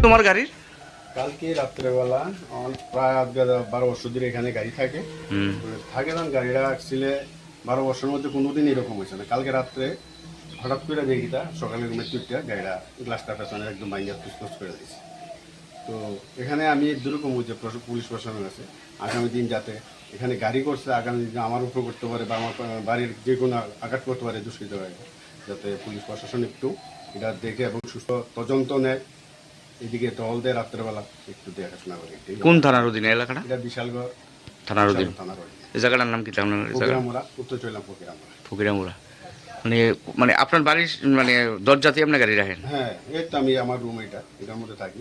তোমার গাড়ির? কালকে রাত্রেবেলা আমার প্রায় 12 বছর ধরে এখানে গাড়ি থাকে না। গাড়িটা অ্যাকচুয়ালি 12 বছরের মধ্যে কোনোদিন এরকম হয়েছে না। কালকে রাত্রে হঠাৎ করে দেখি তা সকালে ঘুমের তুইটা গাড়িটা গ্লাসটা পেছনে একদম ভাঙিয়া তুস করে দিয়েছে। তো এখানে আমি দুরকম হচ্ছে পুলিশ প্রশাসনের আছে আগামী দিন যাতে এখানে গাড়ি করছে আগামী দিন আমার উপর করতে পারে বা আমার বাড়ির যে কোনো আঘাত করতে পারে দুষ্কৃতকারী, যাতে পুলিশ প্রশাসন একটু এটা দেখে এবং সুস্থ তদন্ত নেয়। এদিকে টহল দেয় রাত্রেবেলা একটু দেখাশোনা করে। কোন থানার অধীনে এলাকাটা? এটা বিশালগড় থানার অধীনে। থানার অধীনে। এই জায়গাটার নাম কি? ফকিরামুড়া, উত্তর চৈলাম ফকিরামুড়া। ফকিরামুড়া মানে মানে আপনার বাড়ির মানে দরজাতে আপনার গাড়ি রাখেন? হ্যাঁ, এই তো আমি আমার রুম এটার মধ্যে থাকি।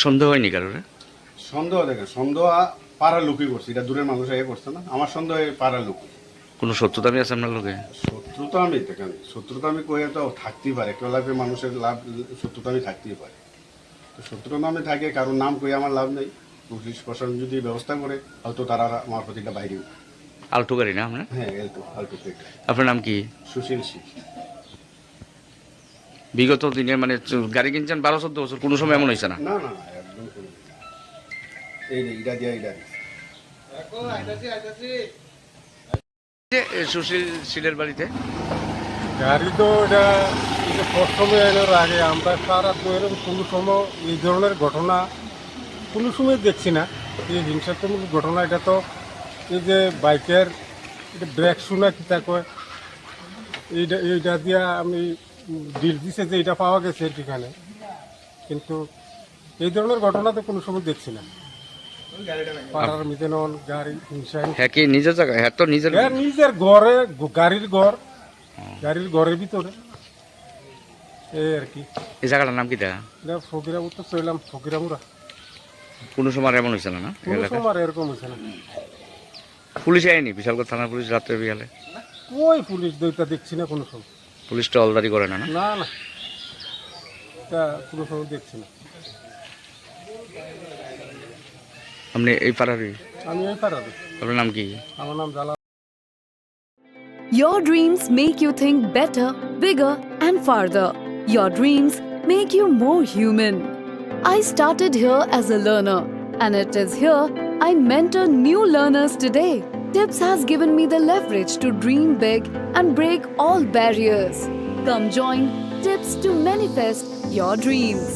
সন্দেহ হয়নি কারোর? সন্দেহ দেখেন, সন্দেহ পাড়ার লোকই করছে, এটা দূরের মানুষ আগে করছে না। আমার সন্দেহ পাড়ার লোক। কোনো শত্রুতা আমি আছে আপনার লোকে? শত্রুতা আমি দেখেন, শত্রুতা আমি কয়ে তো থাকতেই পারে, কেউ লাগবে মানুষের লাভ, শত্রুতা আমি থাকতেই পারে। তো শত্রুতা নামে থাকে, কারোর নাম কয়ে আমার লাভ নেই। পুলিশ প্রশাসন যদি ব্যবস্থা করে হয়তো তারা আমার প্রতিটা বাইরে। আলটু গাড়ি না আপনার? হ্যাঁ, আলটু প্লেট। আপনার নাম কি? সুশীল সিং। বিগত দিনে মানে গাড়ি কিনছেন 12-14 বছর, কোনো সময় এমন হয়েছে না? না না না, একদম কোনো। এই রে ইডা দিয়া ইডা সুশীল শীলের বাড়িতে গাড়ি তো এটা প্রথমে এর আগে আমরা সারা তো এরকম কোনো সময় এই ধরনের ঘটনা কোনো সময় দেখছি না। এই হিংসাত্মক ঘটনা এটা তো এই যে বাইকের এটা ব্রেক শোনা কিতা কয় এইটা দিয়া আমি ডিল দিছে যে এটা পাওয়া গেছে ঠিকানে, কিন্তু এই ধরনের ঘটনা তো কোনো সময় দেখছি না। পাড়ার মিতে নন গাড়ি হিংসা। হ্যাঁ, কি নিজের জায়গা? হ্যাঁ, তো নিজের নিজের ঘরে, গাড়ির ঘরের ভিতরে এই আর কি। এই জায়গাটার নাম কি? দেখা ফকিরামুড়া তো চললাম ফকিরামুড়া। কোনো সময় এমন হয়েছে না? না, কোনো সময় এরকম হয়েছে না। পুলিশ আয়নি? বিশালগড় থানার পুলিশ রাত্রে বিকালে? ওই পুলিশ দইটা দেখছি না কোনো সময়। পুলিশটা অলদারি করে না? না না, তা কোনো সময় দেখছি না। আপনি এই পাড়ারই? আমি এই পাড়ার। আপনার নাম কি? আমার নাম জালা। Your dreams make you think better, bigger, and farther. Your dreams make you more human. I started here as a learner, and it is here I mentor new learners today. Tips has given me the leverage to dream big and break all barriers. Come join Tips to manifest your dreams.